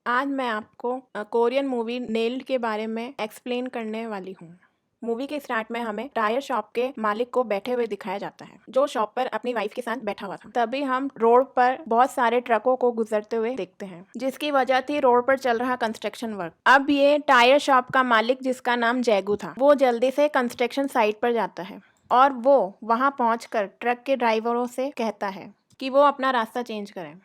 आज मैं आपको कोरियन मूवी नेल्ड के बारे में एक्सप्लेन करने वाली हूँ। मूवी के स्टार्ट में हमें टायर शॉप के मालिक को बैठे हुए दिखाया जाता है, जो शॉप पर अपनी वाइफ के साथ बैठा हुआ था। तभी हम रोड पर बहुत सारे ट्रकों को गुजरते हुए देखते हैं, जिसकी वजह थी रोड पर चल रहा कंस्ट्रक्शन वर्क। अब ये टायर शॉप का मालिक, जिसका नाम जैगू था, वो जल्दी से कंस्ट्रक्शन साइट पर जाता है और वो वहाँ पहुंचकर ट्रक के ड्राइवरों से कहता है कि वो अपना रास्ता चेंज करें,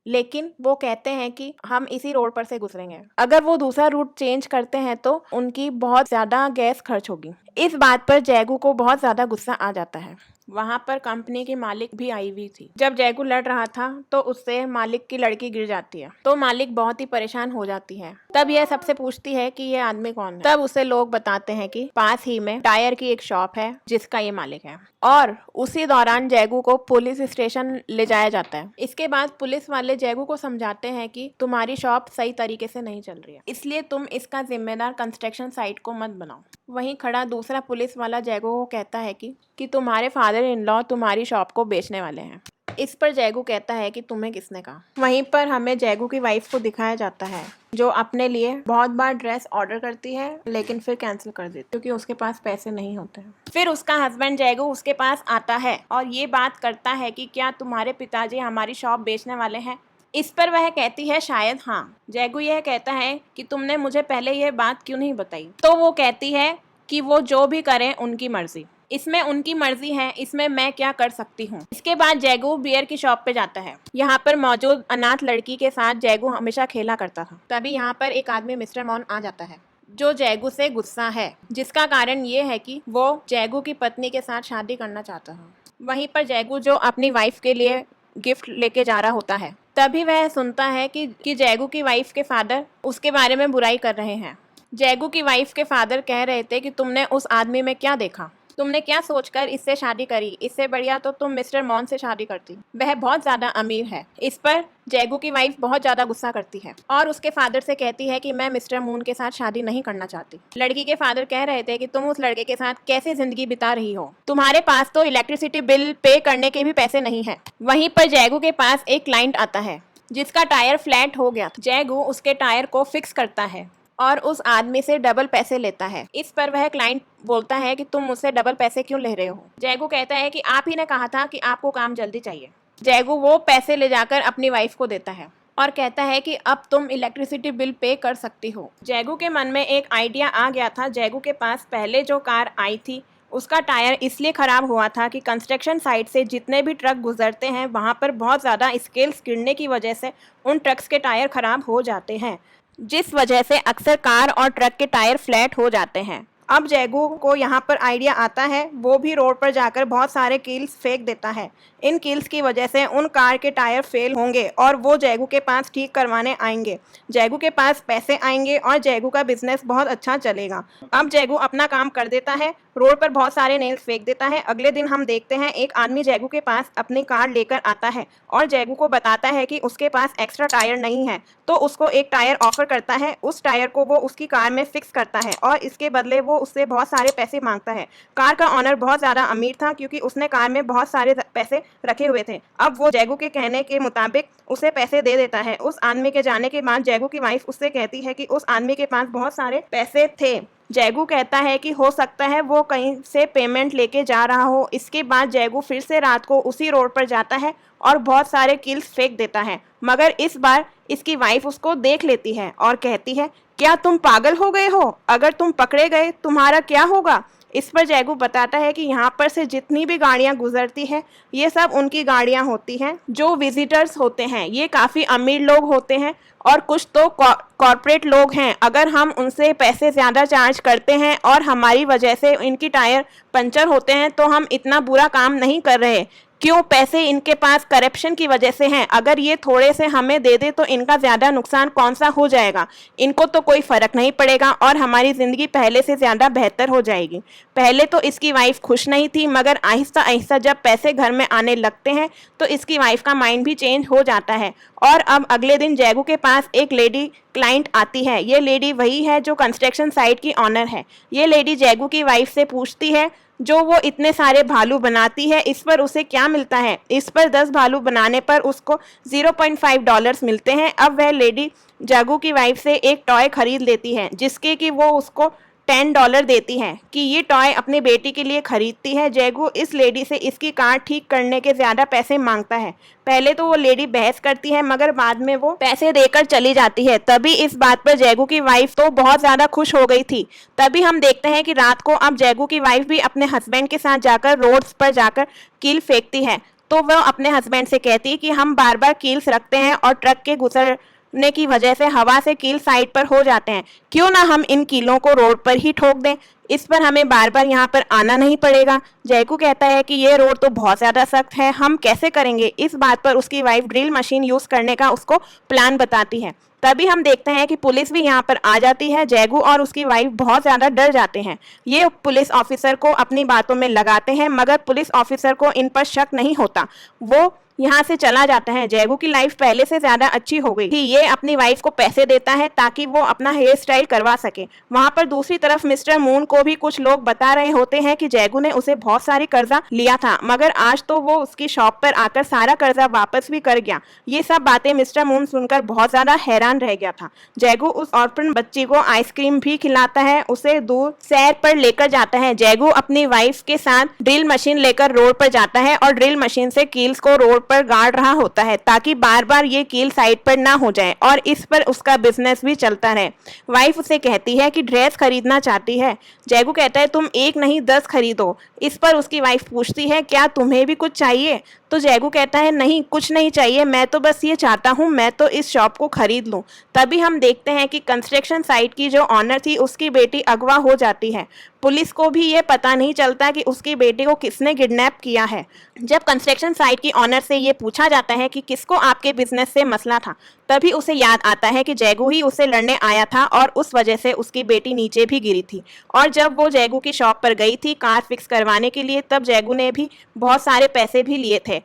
लेकिन वो कहते हैं कि हम इसी रोड पर से गुजरेंगे। अगर वो दूसरा रूट चेंज करते हैं तो उनकी बहुत ज़्यादा गैस खर्च होगी। इस बात पर जैगू को बहुत ज़्यादा गुस्सा आ जाता है। वहाँ पर कंपनी की मालिक भी आई हुई थी। जब जैगू लड़ रहा था तो उससे मालिक की लड़की गिर जाती है, तो मालिक बहुत ही परेशान हो जाती है। तब यह सबसे पूछती है कि ये आदमी कौन है। तब उसे लोग बताते हैं कि पास ही में टायर की एक शॉप है जिसका ये मालिक है, और उसी दौरान जैगू को पुलिस स्टेशन ले जाया जाता है। इसके बाद पुलिस वाले जैगू को समझाते हैं कि तुम्हारी शॉप सही तरीके से नहीं चल रही है, इसलिए तुम इसका जिम्मेदार कंस्ट्रक्शन साइट को मत बनाओ। वहीं खड़ा दूसरा पुलिस वाला जैगू को कहता है कि तुम्हारे फादर इन लॉ तुम्हारी शॉप को बेचने वाले हैं। इस पर जैगू कहता है कि तुम्हें किसने कहा। वहीं पर हमें जैगू की वाइफ को दिखाया जाता है, जो अपने लिए बहुत बार ड्रेस ऑर्डर करती है लेकिन फिर कैंसिल कर देती, क्योंकि उसके पास पैसे नहीं होते हैं। फिर उसका हस्बैंड जैगू उसके पास आता है और ये बात करता है कि क्या तुम्हारे पिताजी हमारी शॉप बेचने वाले हैं। इस पर वह कहती है शायद हाँ। जैगू यह कहता है कि तुमने मुझे पहले यह बात क्यों नहीं बताई। तो वो कहती है कि वो जो भी करें उनकी मर्जी, इसमें उनकी मर्जी है, इसमें मैं क्या कर सकती हूँ। इसके बाद जैगू बियर की शॉप पे जाता है। यहाँ पर मौजूद अनाथ लड़की के साथ जैगू हमेशा खेला करता था। तभी यहाँ पर एक आदमी मिस्टर मॉन आ जाता है, जो जैगू से गुस्सा है, जिसका कारण ये है कि वो जैगू की पत्नी के साथ शादी करना चाहता था। वहीं पर जैगू जो अपनी वाइफ के लिए गिफ्ट लेके जा रहा होता है, तभी वह सुनता है कि जैगू की वाइफ के फादर उसके बारे में बुराई कर रहे हैं। जैगू की वाइफ के फादर कह रहे थे कि तुमने उस आदमी में क्या देखा, तुमने क्या सोचकर इससे शादी करी, इससे बढ़िया तो तुम मिस्टर मॉन से शादी करती, वह बहुत ज्यादा अमीर है। इस पर जैगू की वाइफ बहुत ज्यादा गुस्सा करती है और उसके फादर से कहती है कि मैं मिस्टर मून के साथ शादी नहीं करना चाहती। लड़की के फादर कह रहे थे कि तुम उस लड़के के साथ कैसे जिंदगी बिता रही हो, तुम्हारे पास तो इलेक्ट्रिसिटी बिल पे करने के भी पैसे नहीं है। वहीं पर जैगू के पास एक क्लाइंट आता है जिसका टायर फ्लैट हो गया। जैगू उसके टायर को फिक्स करता है और उस आदमी से डबल पैसे लेता है। इस पर वह क्लाइंट बोलता है कि तुम मुझसे डबल पैसे क्यों ले रहे हो। जैगू कहता है कि आप ही ने कहा था कि आपको काम जल्दी चाहिए। जैगू वो पैसे ले जाकर अपनी वाइफ को देता है और कहता है कि अब तुम इलेक्ट्रिसिटी बिल पे कर सकती हो। जैगू के मन में एक आइडिया आ गया था। जैगू के पास पहले जो कार आई थी उसका टायर इसलिए ख़राब हुआ था कि कंस्ट्रक्शन साइट से जितने भी ट्रक गुजरते हैं वहाँ पर बहुत ज़्यादा स्केल्स गिरने की वजह से उन ट्रक्स के टायर ख़राब हो जाते हैं, जिस वजह से अक्सर कार और ट्रक के टायर फ्लैट हो जाते हैं। अब जैगू को यहाँ पर आइडिया आता है, वो भी रोड पर जाकर बहुत सारे कील्स फेंक देता है। इन कील्स की वजह से उन कार के टायर फेल होंगे और वो जैगू के पास ठीक करवाने आएंगे। जैगू के पास पैसे आएंगे और जैगू का बिजनेस बहुत अच्छा चलेगा। अब जैगू अपना काम कर देता है, रोड पर बहुत सारे नेल्स फेंक देता है। अगले दिन हम देखते हैं एक आदमी जैगू के पास अपनी कार लेकर आता है और जैगू को बताता है कि उसके पास एक्स्ट्रा टायर नहीं है, तो उसको एक टायर ऑफर करता है। उस टायर को वो उसकी कार में फिक्स करता है और इसके बदले वो उससे बहुत सारे पैसे मांगता है। कार का ऑनर बहुत ज़्यादा अमीर था क्योंकि उसने कार में बहुत सारे पैसे रखे हुए थे। अब वो जैगू के कहने के मुताबिक उसे पैसे दे देता है। उस आदमी के जाने के बाद जैगू की वाइफ उससे कहती है कि उस आदमी के पास बहुत सारे पैसे थे। जैगू कहता है कि हो सकता है वो कहीं से पेमेंट लेके जा रहा हो। इसके बाद जैगू फिर से रात को उसी रोड पर जाता है और बहुत सारे कील्स फेंक देता है, मगर इस बार इसकी वाइफ उसको देख लेती है और कहती है, क्या तुम पागल हो गए हो, अगर तुम पकड़े गए तुम्हारा क्या होगा। इस पर जैगू बताता है कि यहाँ पर से जितनी भी गाड़ियाँ गुजरती हैं ये सब उनकी गाड़ियाँ होती हैं। जो विजिटर्स होते हैं ये काफ़ी अमीर लोग होते हैं और कुछ तो कॉर्पोरेट लोग हैं। अगर हम उनसे पैसे ज़्यादा चार्ज करते हैं और हमारी वजह से इनकी टायर पंचर होते हैं तो हम इतना बुरा काम नहीं कर रहे। क्यों, पैसे इनके पास करप्शन की वजह से हैं। अगर ये थोड़े से हमें दे दे तो इनका ज़्यादा नुकसान कौन सा हो जाएगा। इनको तो कोई फ़र्क नहीं पड़ेगा और हमारी ज़िंदगी पहले से ज़्यादा बेहतर हो जाएगी। पहले तो इसकी वाइफ खुश नहीं थी, मगर आहिस्ता आहिस्ता जब पैसे घर में आने लगते हैं तो इसकी वाइफ का माइंड भी चेंज हो जाता है। और अब अगले दिन जैगू के पास एक लेडी क्लाइंट आती है। ये लेडी वही है जो कंस्ट्रक्शन साइट की ऑनर है। ये लेडी जैगू की वाइफ से पूछती है जो वो इतने सारे भालू बनाती है, इस पर उसे क्या मिलता है? इस पर 10 भालू बनाने पर उसको $0.5 मिलते हैं। अब वह लेडी जैगू की वाइफ से एक टॉय खरीद लेती है जिसके कि वो उसको $10 देती है कि ये टॉय अपनी बेटी के लिए खरीदती है। जैगू इस लेडी से इसकी कार ठीक करने के ज़्यादा पैसे मांगता है। पहले तो वो लेडी बहस करती है मगर बाद में वो पैसे देकर चली जाती है। तभी इस बात पर जैगू की वाइफ तो बहुत ज़्यादा खुश हो गई थी। तभी हम देखते हैं कि रात को अब जैगू की वाइफ भी अपने हस्बैंड के साथ जाकर रोड्स पर जाकर कील फेंकती है। तो वह अपने हस्बैंड से कहती है कि हम बार बार कील्स रखते हैं और ट्रक के गुजरने की वजह से हवा से कील साइड पर हो जाते हैं, क्यों ना हम इन कीलों को रोड पर ही ठोक दें, इस पर हमें बार बार यहाँ पर आना नहीं पड़ेगा। जैकू कहता है कि ये रोड तो बहुत ज़्यादा सख्त है, हम कैसे करेंगे? इस बात पर उसकी वाइफ ड्रिल मशीन यूज़ करने का उसको प्लान बताती है। तभी हम देखते हैं कि पुलिस भी यहाँ पर आ जाती है। जैगू और उसकी वाइफ बहुत ज़्यादा डर जाते हैं। ये पुलिस ऑफिसर को अपनी बातों में लगाते हैं मगर पुलिस ऑफिसर को इन पर शक नहीं होता। वो यहाँ से चला जाता है। जैगू की लाइफ पहले से ज़्यादा अच्छी हो गई थी। ये अपनी वाइफ को पैसे देता है ताकि वो अपना हेयर स्टाइल करवा सके। वहाँ पर दूसरी तरफ मिस्टर मून को भी कुछ लोग बता रहे होते हैं कि जैगू ने उसे बहुत सारी कर्जा लिया था मगर आज तो वो उसकी शॉप पर आकर सारा कर्जा वापस भी कर गया। ये सब बातें मिस्टर मून सुनकर बहुत ज़्यादा हैरान रह गया था। जैगू उस ऑर्फन बच्ची को आइसक्रीम भी खिलाता है, उसे दूर सैर पर लेकर जाता है। जैगू अपनी वाइफ के साथ ड्रिल मशीन लेकर रोड पर जाता है और ड्रिल मशीन से कील्स को रोड पर गाड़ रहा होता है ताकि बार बार ये कील साइड पर ना हो जाए और इस पर उसका बिजनेस भी चलता रहे। वाइफ उसे कहती है कि ड्रेस खरीदना चाहती है। जैगू कहता है तुम 1 नहीं 10 खरीदो। इस पर उसकी वाइफ पूछती है क्या तुम्हें भी कुछ चाहिए? तो जैगू कहता है नहीं, कुछ नहीं चाहिए, मैं तो बस ये चाहता हूँ मैं तो इस शॉप को खरीद लूँ। तभी हम देखते हैं कि कंस्ट्रक्शन साइट की जो ऑनर थी उसकी बेटी अगवा हो जाती है। पुलिस को भी ये पता नहीं चलता कि उसकी बेटी को किसने किडनैप किया है। जब कंस्ट्रक्शन साइट की ऑनर से ये पूछा जाता है कि किसको आपके बिजनेस से मसला था, तभी उसे याद आता है कि जैगू ही उससे लड़ने आया था और उस वजह से उसकी बेटी नीचे भी गिरी थी। और जब वो जैगू की शॉप पर गई थी कार फिक्स करवाने के लिए, तब जैगू ने भी बहुत सारे पैसे भी लिए थे।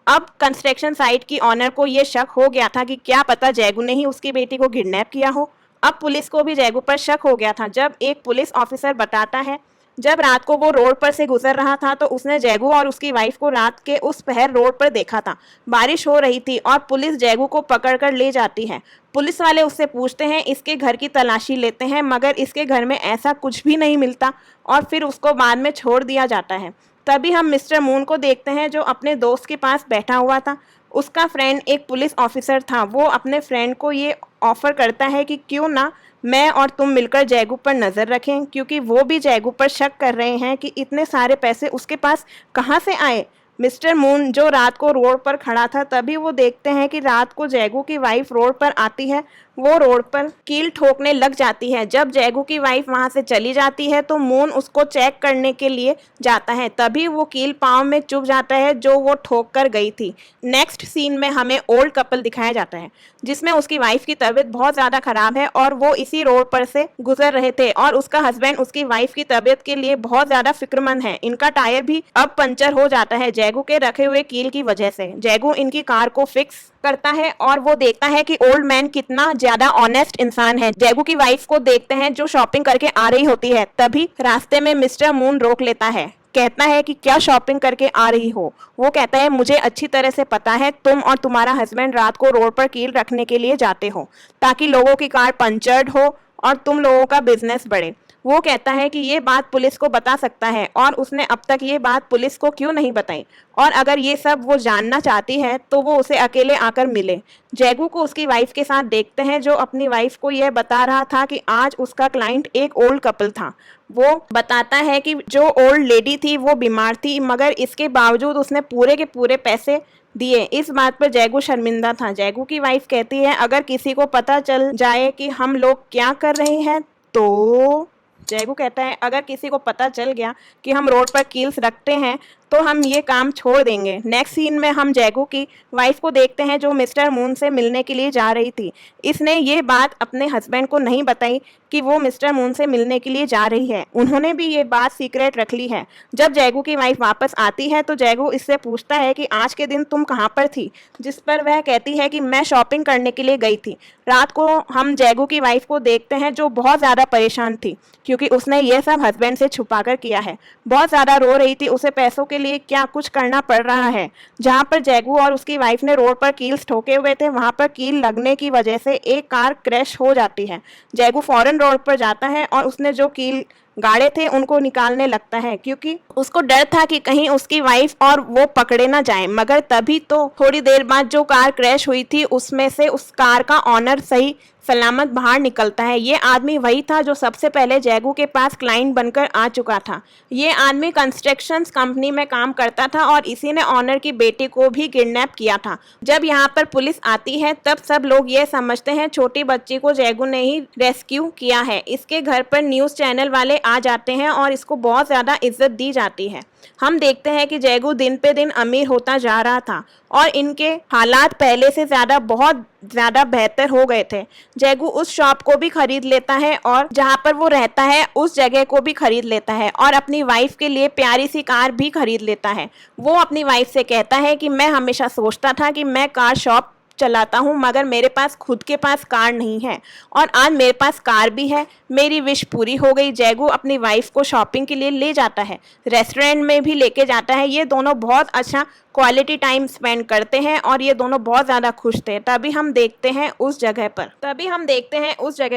अब कंस्ट्रक्शन साइट की ऑनर को ये शक हो गया था कि क्या पता जैगू ने ही उसकी बेटी को किडनैप किया हो। अब पुलिस को भी जैगू पर शक हो गया था जब एक पुलिस ऑफिसर बताता है जब रात को वो रोड पर से गुजर रहा था तो उसने जैगू और उसकी वाइफ को रात के उस पहर रोड पर देखा था। बारिश हो रही थी और पुलिस जैगू को पकड़कर ले जाती है। पुलिस वाले उससे पूछते हैं, इसके घर की तलाशी लेते हैं मगर इसके घर में ऐसा कुछ भी नहीं मिलता और फिर उसको बाद में छोड़ दिया जाता है। तभी हम मिस्टर मून को देखते हैं जो अपने दोस्त के पास बैठा हुआ था। उसका फ्रेंड एक पुलिस ऑफिसर था। वो अपने फ्रेंड को ये ऑफर करता है कि क्यों ना मैं और तुम मिलकर जैगू पर नज़र रखें, क्योंकि वो भी जैगू पर शक कर रहे हैं कि इतने सारे पैसे उसके पास कहाँ से आए। मिस्टर मून जो रात को रोड पर खड़ा था, तभी वो देखते हैं कि रात को जैगू की वाइफ रोड पर आती है। वो रोड पर कील ठोकने लग जाती है। जब जैगू की वाइफ वहां से चली जाती है तो मून उसको चेक करने के लिए जाता है। तभी वो कील पाँव में चुभ जाता है जो वो ठोक कर गई थी। नेक्स्ट सीन में हमें ओल्ड कपल दिखाया जाता है जिसमें उसकी वाइफ की तबीयत बहुत ज़्यादा खराब है और वो इसी रोड पर से गुजर रहे थे और उसका हस्बैंड उसकी वाइफ की तबीयत के लिए बहुत ज़्यादा फिक्रमंद है। इनका टायर भी अब पंचर हो जाता है जैगू के रखे हुए कील की वजह से। जैगू इनकी कार को फिक्स करता है और वो देखता है कि ओल्ड मैन कितना ज्यादा ऑनेस्ट इंसान है। जैगू की वाइफ को देखते हैं जो शॉपिंग करके आ रही होती है। तभी रास्ते में मिस्टर मून रोक लेता है, कहता है कि क्या शॉपिंग करके आ रही हो? वो कहता है मुझे अच्छी तरह से पता है तुम और तुम्हारा हस्बैंड रात को रोड पर कील रखने के लिए जाते हो ताकि लोगों की कार पंचर्ड हो और तुम लोगों का बिजनेस बढ़े। वो कहता है कि ये बात पुलिस को बता सकता है और उसने अब तक ये बात पुलिस को क्यों नहीं बताई, और अगर ये सब वो जानना चाहती है तो वो उसे अकेले आकर मिले। जैगू को उसकी वाइफ के साथ देखते हैं जो अपनी वाइफ को यह बता रहा था कि आज उसका क्लाइंट एक ओल्ड कपल था। वो बताता है कि जो ओल्ड लेडी थी वो बीमार थी मगर इसके बावजूद उसने पूरे के पूरे पैसे दिए। इस बात पर जैगू शर्मिंदा था। जैगू की वाइफ कहती है अगर किसी को पता चल जाए कि हम लोग क्या कर रहे हैं तो जैगू कहता है अगर किसी को पता चल गया कि हम रोड पर कील्स रखते हैं तो हम ये काम छोड़ देंगे। नेक्स्ट सीन में हम जैगू की वाइफ को देखते हैं जो मिस्टर मून से मिलने के लिए जा रही थी। इसने ये बात अपने हस्बैंड को नहीं बताई कि वो मिस्टर मून से मिलने के लिए जा रही है। उन्होंने भी ये बात सीक्रेट रख ली है। जब जैगू की वाइफ वापस आती है तो जैगू इससे पूछता है कि आज के दिन तुम कहाँ पर थी, जिस पर वह कहती है कि मैं शॉपिंग करने के लिए गई थी। रात को हम जैगू की वाइफ को देखते हैं जो बहुत ज़्यादा परेशान थी क्योंकि उसने ये सब हस्बैंड से छुपाकर किया है। बहुत ज़्यादा रो रही थी, उसे पैसों के लिए क्या कुछ करना पड़ रहा है। जहाँ पर जैगू और उसकी वाइफ ने रोड पर कील्स ठोके हुए थे, वहाँ पर कील लगने की वजह से एक कार क्रैश हो जाती है। जैगू फौरन रोड पर जाता है और उसने जो कील गाड़े थे उनको निकालने लगता है क्योंकि उसको डर था कि कहीं उसकी वाइफ और वो पकड़े ना जाए। मगर तभी तो थोड़ी देर बाद जो कार क्रैश हुई थी उसमें से उस कार का ऑनर सही सलामत बाहर निकलता है। ये आदमी वही था जो सबसे पहले जैगू के पास क्लाइंट बनकर आ चुका था। ये आदमी कंस्ट्रक्शंस कंपनी में काम करता था और इसी ने ऑनर की बेटी को भी किडनैप किया था। जब यहाँ पर पुलिस आती है तब सब लोग ये समझते हैं छोटी बच्ची को जैगू ने ही रेस्क्यू किया है। इसके घर पर न्यूज़ चैनल वाले आ जाते हैं और इसको बहुत ज़्यादा इज्जत दी जाती है। हम देखते हैं कि जैगू दिन पे दिन अमीर होता जा रहा था और इनके हालात पहले से बहुत ज़्यादा बेहतर हो गए थे। जैगू उस शॉप को भी खरीद लेता है और जहाँ पर वो रहता है उस जगह को भी खरीद लेता है और अपनी वाइफ के लिए प्यारी सी कार भी खरीद लेता है। वो अपनी वाइफ से कहता है कि मैं हमेशा सोचता था कि मैं कार शॉप चलाता हूँ मगर मेरे पास खुद के पास कार नहीं है और आज मेरे पास कार भी है। मेरी विश पूरी हो गई। जैगू अपनी वाइफ को शॉपिंग के लिए ले जाता है, रेस्टोरेंट में भी लेके जाता है। ये दोनों बहुत अच्छा क्वालिटी टाइम स्पेंड करते हैं और ये दोनों बहुत ज़्यादा खुश थे। तभी हम देखते हैं उस जगह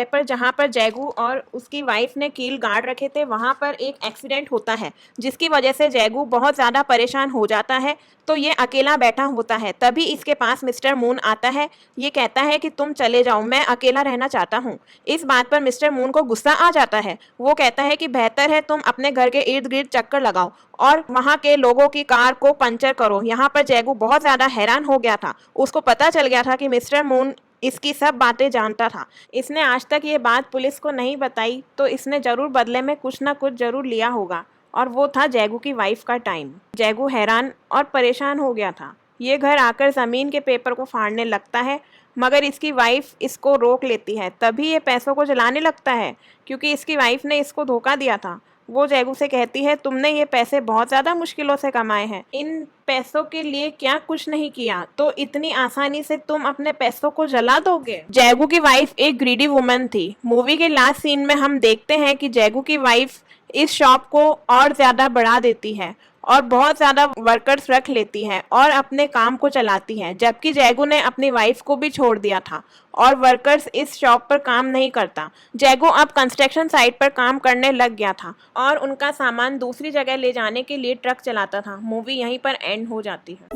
पर जहाँ पर जैगू और उसकी वाइफ ने कील गाड़ रखे थे वहाँ पर एक एक्सीडेंट होता है जिसकी वजह से जैगू बहुत ज़्यादा परेशान हो जाता है। तो ये अकेला बैठा होता है। तभी इसके पास मिस्टर मून आता है। ये कहता है कि तुम चले जाओ, मैं अकेला रहना चाहता हूँ। इस बात पर मिस्टर मून को गुस्सा आ जाता है। वो कहता है कि बेहतर है तुम अपने घर के इर्द गिर्द चक्कर लगाओ और वहाँ के लोगों की कार को पंचर करो। यहाँ पर जैगू बहुत ज़्यादा हैरान हो गया था। उसको पता चल गया था कि मिस्टर मून इसकी सब बातें जानता था। इसने आज तक ये बात पुलिस को नहीं बताई तो इसने ज़रूर बदले में कुछ ना कुछ ज़रूर लिया होगा और वो था जैगू की वाइफ का टाइम। जैगू हैरान और परेशान हो गया था। ये घर आकर ज़मीन के पेपर को फाड़ने लगता है मगर इसकी वाइफ इसको रोक लेती है। तभी ये पैसों को जलाने लगता है क्योंकि इसकी वाइफ ने इसको धोखा दिया था। वो जैगू से कहती है तुमने ये पैसे बहुत ज़्यादा मुश्किलों से कमाए हैं, इन पैसों के लिए क्या कुछ नहीं किया तो इतनी आसानी से तुम अपने पैसों को जला दोगे। जैगू की वाइफ एक ग्रीडी वुमन थी। मूवी के लास्ट सीन में हम देखते हैं कि जैगू की वाइफ इस शॉप को और ज़्यादा बढ़ा देती है और बहुत ज़्यादा वर्कर्स रख लेती है और अपने काम को चलाती है, जबकि जैगू ने अपनी वाइफ को भी छोड़ दिया था और वर्कर्स इस शॉप पर काम नहीं करता। जैगू अब कंस्ट्रक्शन साइट पर काम करने लग गया था और उनका सामान दूसरी जगह ले जाने के लिए ट्रक चलाता था। मूवी यहीं पर एंड हो जाती है।